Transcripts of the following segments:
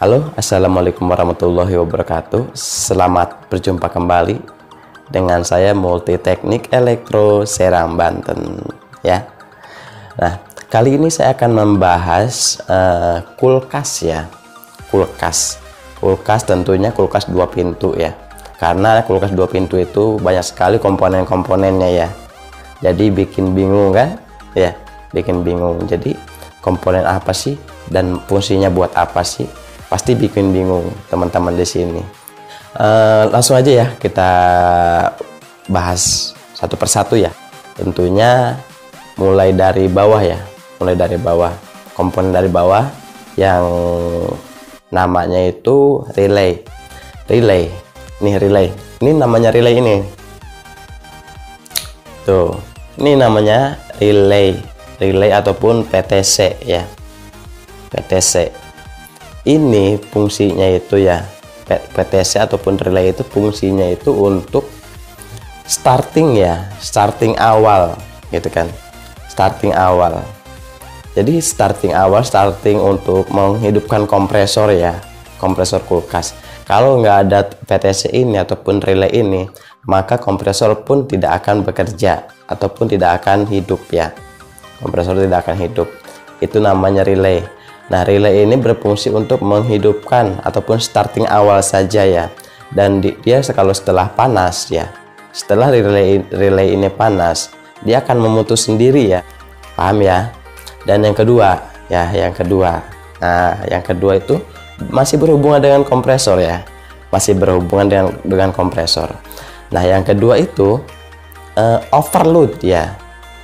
Halo, assalamualaikum warahmatullahi wabarakatuh. Selamat berjumpa kembali dengan saya Multi Teknik Elektro Serang Banten ya. Nah, kali ini saya akan membahas kulkas ya. Kulkas tentunya kulkas 2 pintu ya. Karena kulkas 2 pintu itu banyak sekali komponen-komponennya ya. Jadi bikin bingung kan? Ya, bikin bingung. Jadi komponen apa sih dan fungsinya buat apa sih? Pasti bikin bingung teman-teman di sini. Langsung aja ya kita bahas satu persatu ya. Tentunya mulai dari bawah ya, komponen dari bawah yang namanya itu relay. Ini namanya relay ini. Tuh, ini namanya relay ataupun PTC ya. PTC. Ini fungsinya itu ya, PTC ataupun relay itu fungsinya itu untuk starting ya, starting awal gitu kan, starting awal. Jadi starting untuk menghidupkan kompresor ya, kompresor kulkas. Kalau nggak ada PTC ini ataupun relay ini, maka kompresor pun tidak akan bekerja ataupun tidak akan hidup ya. Kompresor tidak akan hidup. Itu namanya relay. Nah, relay ini berfungsi untuk menghidupkan ataupun starting awal saja ya. Dan dia kalau setelah panas ya, setelah relay ini panas, dia akan memutus sendiri ya. Paham ya? Dan yang kedua ya, Nah, yang kedua itu masih berhubungan dengan kompresor ya. Masih berhubungan dengan kompresor. Nah, yang kedua itu overload ya.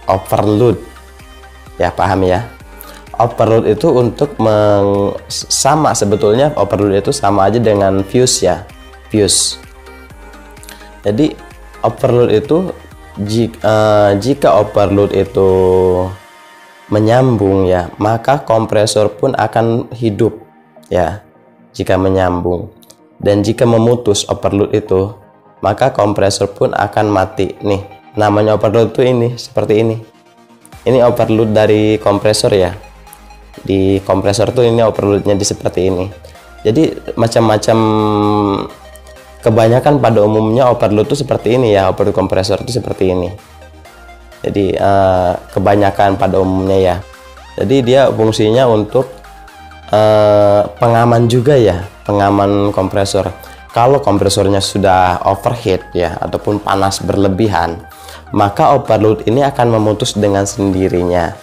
Overload. Ya, paham ya? Overload itu untuk sebetulnya overload itu sama aja dengan fuse ya, fuse. Jadi overload itu jika overload itu menyambung ya, maka kompresor pun akan hidup ya jika menyambung. Dan jika memutus overload itu, maka kompresor pun akan mati. Nih, namanya overload itu ini seperti ini. Ini overload dari kompresor ya. Di kompresor tuh ini overloadnya seperti ini. Jadi macam-macam, kebanyakan pada umumnya overload tuh seperti ini ya, overload kompresor itu seperti ini. Jadi kebanyakan pada umumnya ya. Jadi dia fungsinya untuk pengaman juga ya, pengaman kompresor. Kalau kompresornya sudah overheat ya ataupun panas berlebihan, maka overload ini akan memutus dengan sendirinya.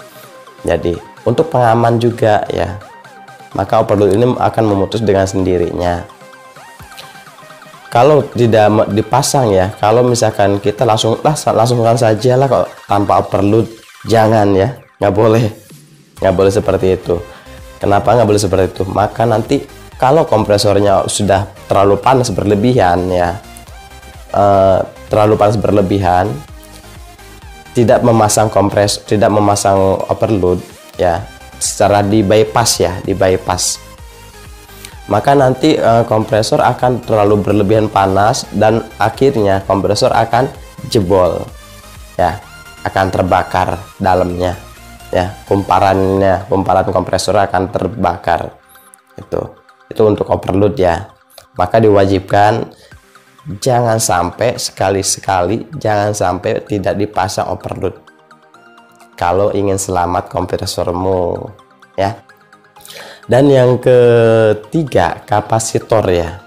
Jadi untuk pengaman juga ya, maka overload ini akan memutus dengan sendirinya. Kalau tidak dipasang ya, kalau misalkan kita langsungkan saja lah kok tanpa overload, jangan ya, nggak boleh seperti itu. Kenapa nggak boleh seperti itu? Maka nanti kalau kompresornya sudah terlalu panas berlebihan ya, tidak memasang overload ya, secara di bypass, maka nanti kompresor akan terlalu berlebihan panas dan akhirnya kompresor akan jebol ya, akan terbakar dalamnya ya, kumparan kompresor akan terbakar. Itu untuk overload ya. Maka diwajibkan jangan sampai sekali-sekali jangan sampai tidak dipasang overload kalau ingin selamat kompresormu ya. Dan yang ketiga kapasitor ya.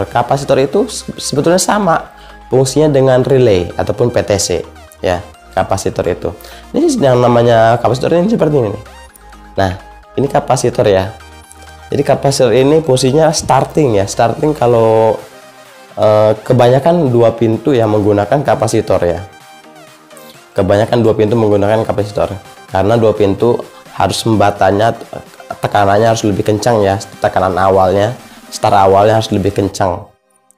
Kapasitor itu sebetulnya sama fungsinya dengan relay ataupun PTC ya. Kapasitor itu, ini yang namanya kapasitor ini seperti ini. Nah, ini kapasitor ya. Jadi kapasitor ini fungsinya starting ya. Starting kalau kebanyakan 2 pintu yang menggunakan kapasitor ya. Kebanyakan 2 pintu menggunakan kapasitor karena 2 pintu harus membatanya, tekanannya harus lebih kencang ya, tekanan awalnya, start awalnya harus lebih kencang.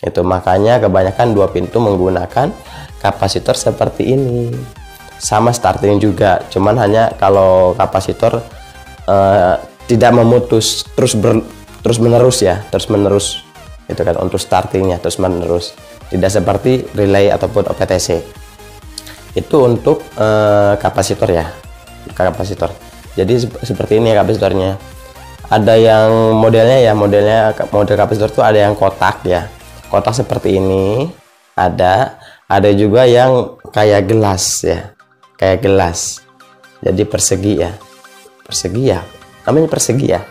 Itu makanya kebanyakan 2 pintu menggunakan kapasitor seperti ini. Sama starting juga, cuman hanya kalau kapasitor tidak memutus terus menerus itu kan untuk startingnya terus menerus, tidak seperti relay ataupun PTC. Itu untuk kapasitor ya, kapasitor. Jadi seperti ini ya kapasitornya. Ada yang modelnya model kapasitor tuh ada yang kotak ya, kotak seperti ini, ada juga yang kayak gelas ya, kayak gelas, jadi persegi ya, namanya persegi ya.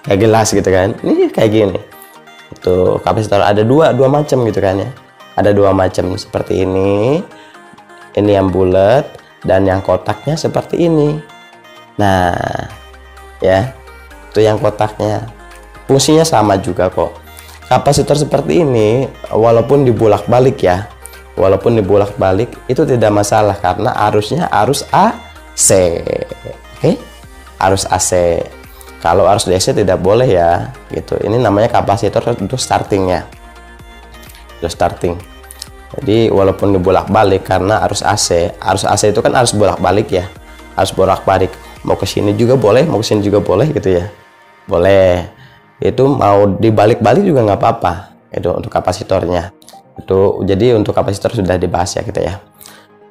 Kayak gelas gitu kan, ini kayak gini. Itu kapasitor ada dua macam gitu kan ya, ada dua macam seperti ini yang bulat dan yang kotaknya seperti ini. Nah ya, itu yang kotaknya, fungsinya sama juga kok. Kapasitor seperti ini walaupun dibolak-balik ya, itu tidak masalah karena arusnya arus AC. Oke, arus AC. Kalau arus DC tidak boleh ya gitu. Ini namanya kapasitor untuk starting ya, untuk starting. Jadi walaupun dibolak-balik karena arus AC itu kan arus bolak-balik ya, harus bolak-balik, mau ke sini juga boleh, mau ke sini juga boleh gitu ya, boleh. Itu mau dibalik-balik juga nggak apa-apa. Itu untuk kapasitornya. Itu jadi untuk kapasitor sudah dibahas ya kita ya.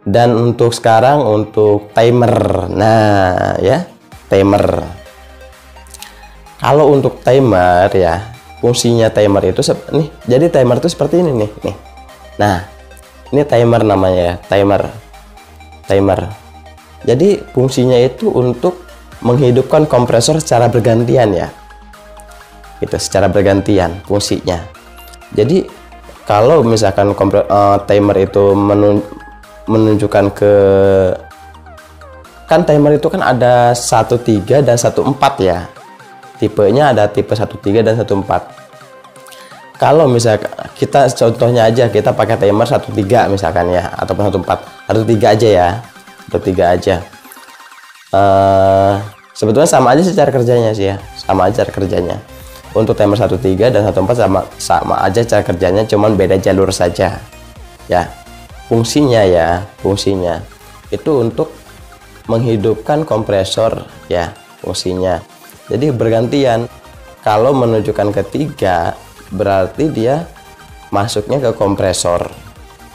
Dan untuk sekarang untuk timer. Nah ya, timer. Kalau untuk timer ya, fungsinya timer itu nih. Jadi timer itu seperti ini nih. Nah, ini timer namanya ya, timer. Jadi fungsinya itu untuk menghidupkan kompresor secara bergantian ya. Itu secara bergantian fungsinya. Jadi kalau misalkan timer itu menunjukkan ke, kan timer itu kan ada 1.3 dan 1.4 ya. Tipenya ada tipe 1.3 dan 1.4. Kalau misalkan kita contohnya aja, kita pakai timer 1.3 misalkan ya, ataupun 1.4, 1.3 aja ya, 1.3 aja. Sebetulnya sama aja secara kerjanya sih ya, sama aja cara kerjanya. Untuk timer 1.3 dan 1.4 sama aja cara kerjanya, cuman beda jalur saja ya. Fungsinya itu untuk menghidupkan kompresor ya, fungsinya. Jadi bergantian. Kalau menunjukkan ketiga berarti dia masuknya ke kompresor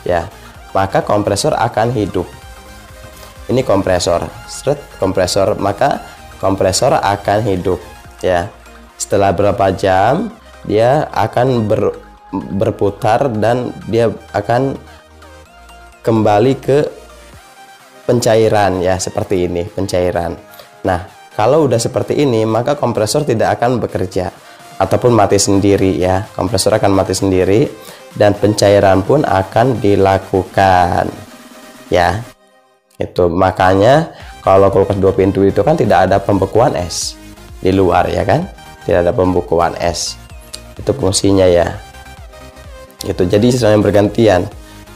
ya, maka kompresor akan hidup. Ini kompresor, kompresor, maka kompresor akan hidup ya. Setelah berapa jam dia akan berputar dan dia akan kembali ke pencairan ya, seperti ini pencairan. Nah, kalau udah seperti ini maka kompresor tidak akan bekerja ataupun mati sendiri ya. Kompresor akan mati sendiri dan pencairan pun akan dilakukan ya. Itu makanya kalau kulkas 2 pintu itu kan tidak ada pembekuan es di luar ya kan, tidak ada pembekuan es. Itu fungsinya ya. Itu jadi sesuai yang bergantian.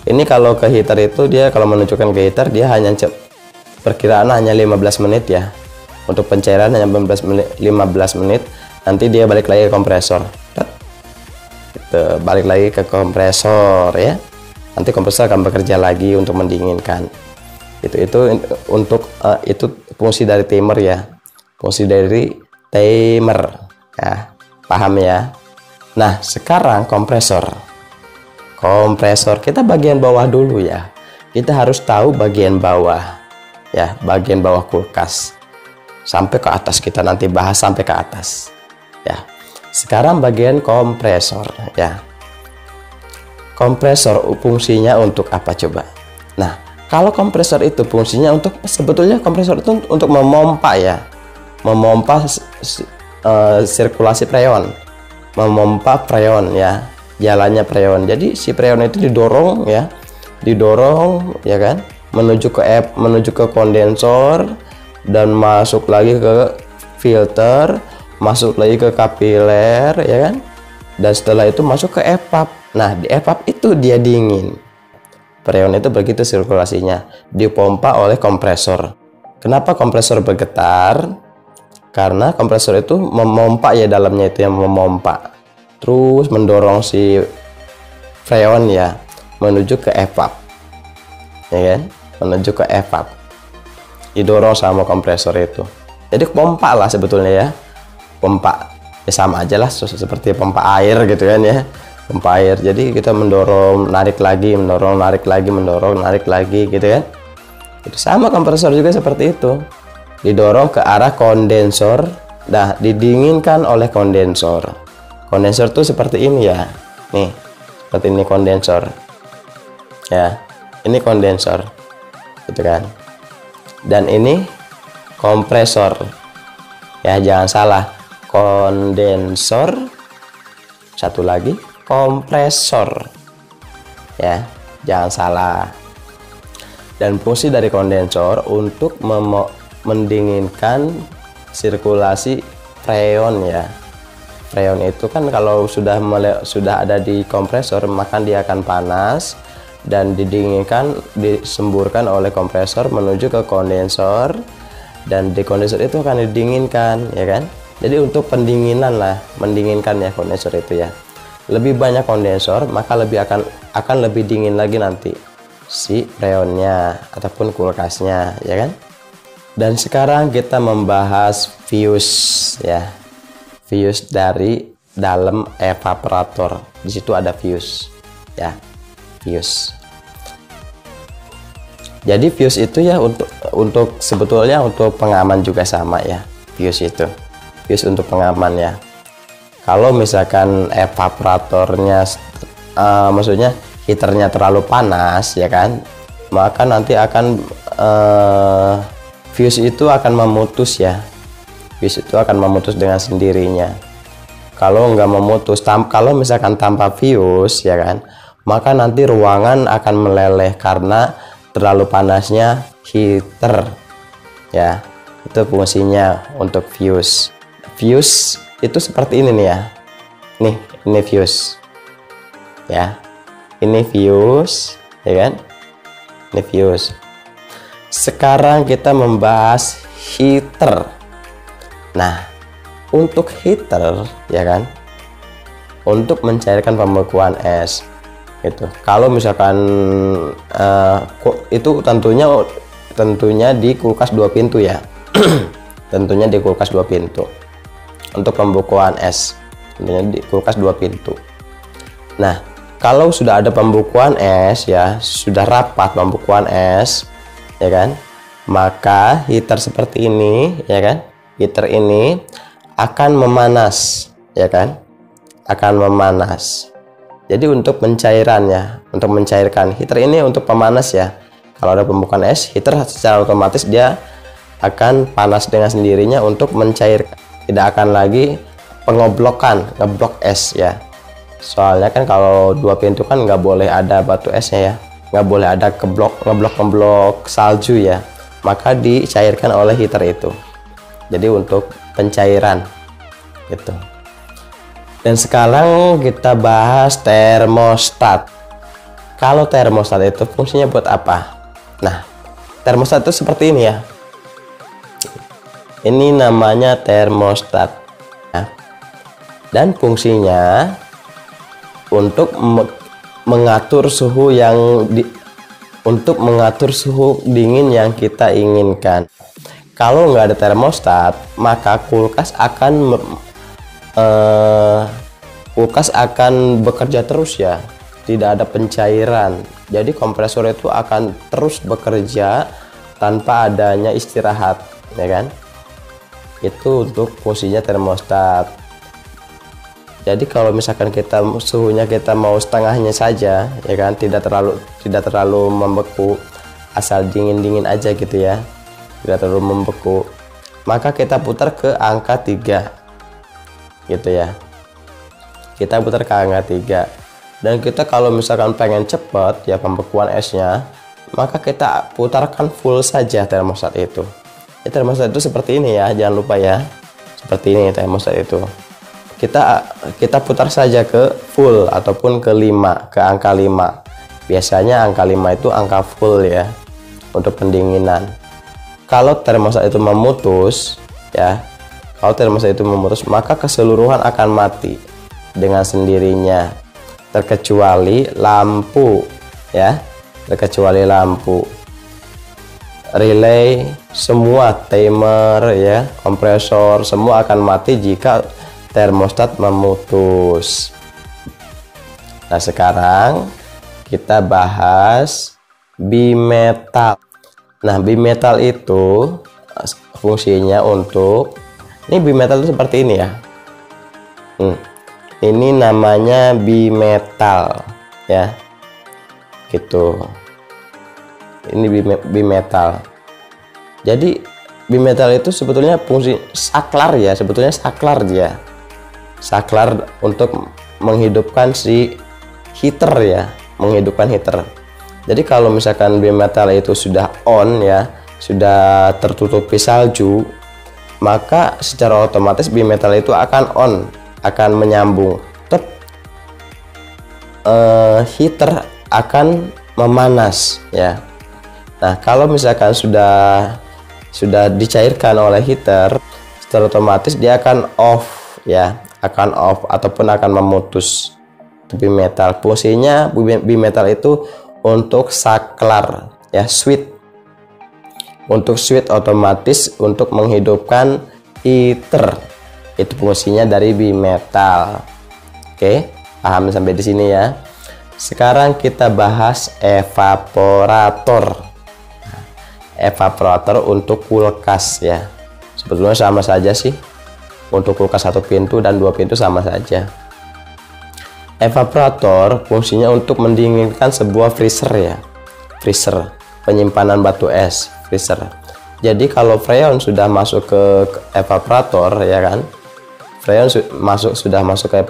Ini kalau ke heater itu dia kalau menunjukkan ke heater dia hanya perkiraan hanya 15 menit ya. Untuk pencairan hanya 15 menit, nanti dia balik lagi ke kompresor. Itu balik lagi ke kompresor ya. Nanti kompresor akan bekerja lagi untuk mendinginkan. Itu untuk itu fungsi dari timer ya. Fungsi dari timer ya. Paham ya? Nah, sekarang kompresor kita bagian bawah dulu ya. Kita harus tahu bagian bawah ya, bagian bawah kulkas. Sampai ke atas kita nanti bahas sampai ke atas ya. Sekarang bagian kompresor ya. Kompresor fungsinya untuk apa coba? Nah, kalau kompresor itu fungsinya untuk, sebetulnya kompresor itu untuk memompa ya, memompa sirkulasi freon, memompa freon ya, jalannya freon. Jadi si freon itu didorong ya kan, menuju ke kondensor dan masuk lagi ke filter, masuk lagi ke kapiler ya kan, dan setelah itu masuk ke evap. Nah, di evap itu dia dingin. Freon itu begitu sirkulasinya, dipompa oleh kompresor. Kenapa kompresor bergetar? Karena kompresor itu memompa ya, dalamnya itu yang memompa, terus mendorong si freon ya menuju ke evap ya kan, menuju ke evap, didorong sama kompresor itu. Jadi pompa lah sebetulnya ya, pompa ya sama aja lah seperti pompa air gitu kan ya, pompa air. Jadi kita mendorong, narik lagi, mendorong, narik lagi, mendorong, narik lagi gitu kan. Itu sama kompresor juga seperti itu, didorong ke arah kondensor Nah, didinginkan oleh kondensor. Kondensor tuh seperti ini ya. Nih, seperti ini kondensor. Ya, ini kondensor. Gitu kan. Dan ini kompresor. Ya, jangan salah. Kondensor. Satu lagi, kompresor. Ya, jangan salah. Dan fungsi dari kondensor untuk mendinginkan sirkulasi freon ya. Freon itu kan kalau sudah ada di kompresor, maka dia akan panas dan didinginkan, disemburkan oleh kompresor menuju ke kondensor, dan di kondensor itu akan didinginkan ya kan. Jadi untuk pendinginan lah, mendinginkan ya kondensor itu ya. Lebih banyak kondensor, maka akan lebih dingin lagi nanti si freonnya ataupun kulkasnya ya kan. Dan sekarang kita membahas fuse ya. Fuse dari dalam evaporator. Di situ ada fuse ya. Fuse. Jadi fuse itu ya untuk sebetulnya untuk pengaman juga sama ya. Fuse itu. Fuse untuk pengaman ya. Kalau misalkan evaporatornya maksudnya heaternya terlalu panas ya kan, maka nanti akan fuse itu akan memutus ya. Fuse itu akan memutus dengan sendirinya. Kalau nggak memutus, kalau misalkan tanpa fuse ya kan, maka nanti ruangan akan meleleh karena terlalu panasnya heater ya. Itu fungsinya untuk fuse. Fuse itu seperti ini nih ya. Nih, ini fuse ya. Ini fuse ya kan, ini fuse. Sekarang kita membahas heater. Nah, untuk heater ya kan, untuk mencairkan pembekuan es gitu. Kalau misalkan itu tentunya di kulkas 2 pintu ya. Tentunya di kulkas 2 pintu untuk pembekuan es, tentunya di kulkas 2 pintu. Nah, kalau sudah ada pembekuan es ya, sudah rapat pembekuan es ya kan, maka heater seperti ini ya kan, heater ini akan memanas ya kan, akan memanas. Jadi untuk pencairannya, untuk mencairkan, heater ini untuk pemanas ya. Kalau ada pembekuan es, heater secara otomatis dia akan panas dengan sendirinya untuk mencairkan, tidak akan lagi pengoblokan, ngeblok es ya. Soalnya kan kalau 2 pintu kan nggak boleh ada batu esnya ya, nggak boleh ada ngeblok salju ya, maka dicairkan oleh heater itu. Jadi untuk pencairan gitu. Dan sekarang kita bahas termostat. Kalau termostat itu fungsinya buat apa? Nah, termostat itu seperti ini ya. Ini namanya termostat ya. Dan fungsinya untuk mengatur suhu untuk mengatur suhu dingin yang kita inginkan. Kalau nggak ada termostat, maka kulkas akan bekerja terus ya, tidak ada pencairan. Jadi kompresor itu akan terus bekerja tanpa adanya istirahat ya kan. Itu untuk fungsinya termostat. Jadi kalau misalkan suhunya kita mau setengahnya saja ya kan, tidak terlalu membeku, asal dingin aja gitu ya, tidak terlalu membeku, maka kita putar ke angka 3 gitu ya. Kita putar ke angka 3. Dan kita kalau misalkan pengen cepat ya pembekuan esnya, maka kita putarkan full saja termostat itu. Ya, termostat itu seperti ini ya, jangan lupa ya, seperti ini termostat itu. Kita putar saja ke full ataupun ke 5, ke angka 5. Biasanya angka 5 itu angka full ya untuk pendinginan. Kalau termostat itu memutus ya, kalau termostat itu memutus, maka keseluruhan akan mati dengan sendirinya, terkecuali lampu ya, terkecuali lampu, relay, semua timer ya, kompresor, semua akan mati jika termostat memutus. Nah, sekarang kita bahas bimetal. Nah, bimetal itu fungsinya untuk Ini bimetal itu seperti ini ya. Ini namanya bimetal ya, gitu. Ini bimetal. Jadi bimetal itu sebetulnya fungsi saklar ya, sebetulnya saklar dia. Saklar untuk menghidupkan si heater ya, menghidupkan heater. Jadi kalau misalkan bimetal itu sudah on ya, sudah tertutupi salju, maka secara otomatis bimetal itu akan on, akan menyambung. Heater akan memanas ya. Nah, kalau misalkan sudah dicairkan oleh heater, secara otomatis dia akan off ya, akan off ataupun akan memutus. Bimetal fungsinya, bimetal itu untuk saklar ya, switch, untuk switch otomatis untuk menghidupkan heater. Itu fungsinya dari bimetal. Oke, paham sampai di sini ya. Sekarang kita bahas evaporator. Evaporator untuk kulkas ya, sebetulnya sama saja sih. Untuk kulkas 1 pintu dan 2 pintu sama saja. Evaporator fungsinya untuk mendinginkan sebuah freezer ya, freezer penyimpanan batu es, freezer. Jadi kalau freon sudah masuk ke evaporator ya kan, freon sudah masuk ke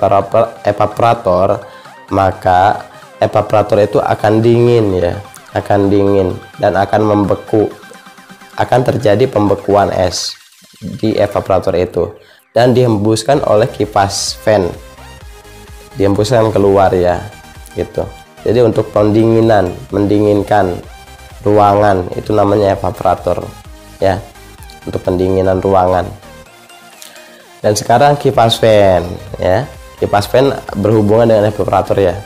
evaporator, maka evaporator itu akan dingin ya, akan dingin dan akan membeku, akan terjadi pembekuan es di evaporator itu dan dihembuskan oleh kipas fan, dihembuskan keluar ya, gitu. Jadi untuk pendinginan, mendinginkan ruangan, itu namanya evaporator ya, untuk pendinginan ruangan. Dan sekarang kipas fan ya, kipas fan berhubungan dengan evaporator ya.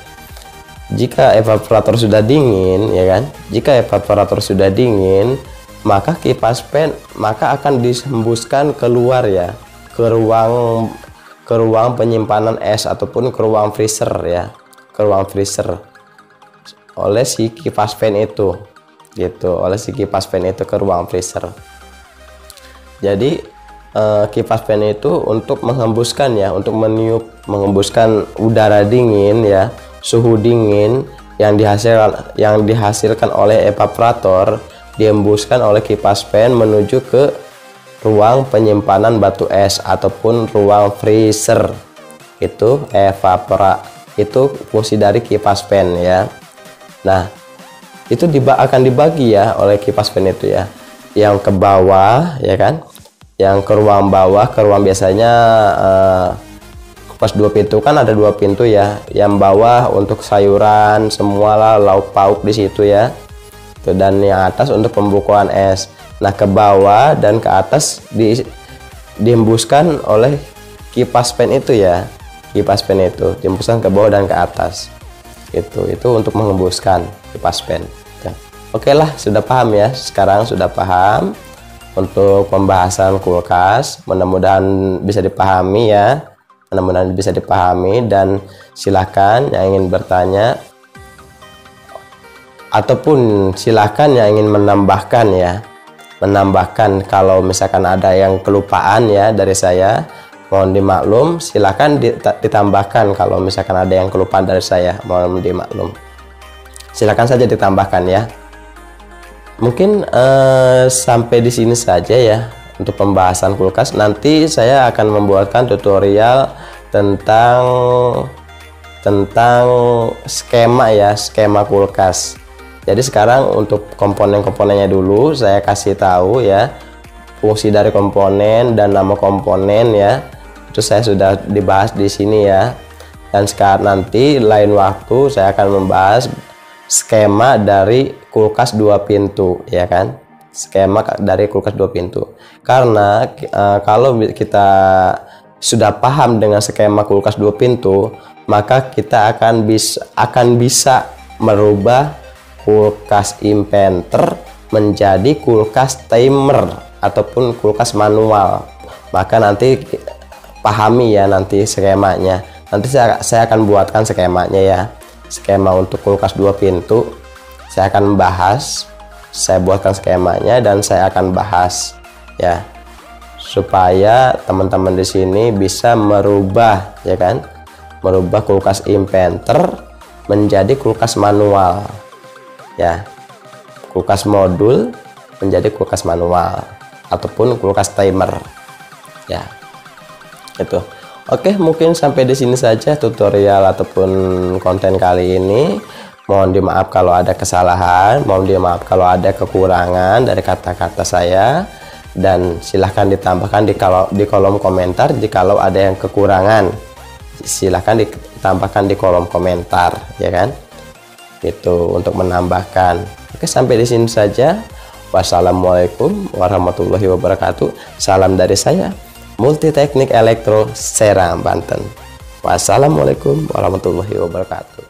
Jika evaporator sudah dingin ya kan, jika evaporator sudah dingin, maka kipas fan maka akan dihembuskan keluar ya, ke ruang penyimpanan es ataupun ke ruang freezer ya, ke ruang freezer oleh si kipas fan itu, gitu, oleh si kipas fan itu ke ruang freezer. Jadi kipas fan itu untuk menghembuskan ya, untuk meniup, menghembuskan udara dingin ya, suhu dingin yang dihasilkan oleh evaporator, dihembuskan oleh kipas fan menuju ke ruang penyimpanan batu es ataupun ruang freezer. Itu itu fungsi dari kipas fan ya. Nah, itu akan dibagi ya oleh kipas fan itu ya, yang ke bawah ya kan, yang ke ruang bawah, ke ruang biasanya pas 2 pintu kan ada 2 pintu ya, yang bawah untuk sayuran semualah, lauk pauk di situ ya, dan yang atas untuk pembekuan es. Nah, ke bawah dan ke atas dihembuskan oleh kipas fan itu ya, kipas fan itu dihembuskan ke bawah dan ke atas, itu untuk menghembuskan kipas fan ya. Oke lah, sudah paham ya, sekarang sudah paham untuk pembahasan kulkas. Mudah-mudahan bisa dipahami ya, mudah-mudahan bisa dipahami. Dan silakan yang ingin bertanya ataupun silakan yang ingin menambahkan ya, menambahkan kalau misalkan ada yang kelupaan ya dari saya, mohon dimaklum. Silakan ditambahkan kalau misalkan ada yang kelupaan dari saya, mohon dimaklum. Silakan saja ditambahkan ya. Mungkin sampai di sini saja ya untuk pembahasan kulkas. Nanti saya akan membuatkan tutorial tentang skema ya, skema kulkas. Jadi sekarang untuk komponen-komponennya dulu saya kasih tahu ya, fungsi dari komponen dan nama komponen ya. Itu saya sudah dibahas di sini ya. Dan sekarang nanti lain waktu saya akan membahas skema dari kulkas 2 pintu ya kan, skema dari kulkas 2 pintu. Karena kalau kita sudah paham dengan skema kulkas 2 pintu, maka kita akan bisa merubah kulkas inverter menjadi kulkas timer ataupun kulkas manual. Maka nanti pahami ya nanti skemanya. Nanti saya akan buatkan skemanya ya. Skema untuk kulkas 2 pintu saya akan bahas, saya buatkan skemanya dan saya akan bahas ya. supaya teman-teman di sini bisa merubah, ya kan, merubah kulkas inverter menjadi kulkas manual, ya, kulkas modul menjadi kulkas manual ataupun kulkas timer, ya, itu. Oke, mungkin sampai di sini saja tutorial ataupun konten kali ini. Mohon dimaaf kalau ada kesalahan, mohon dimaaf kalau ada kekurangan dari kata-kata saya, dan silahkan ditambahkan di kolom komentar jikalau ada yang kekurangan. Silahkan ditambahkan di kolom komentar, ya kan? Itu untuk menambahkan. Oke, sampai di sini saja. Wassalamualaikum warahmatullahi wabarakatuh. Salam dari saya, Multi Teknik Elektro Serang, Banten. Wassalamualaikum warahmatullahi wabarakatuh.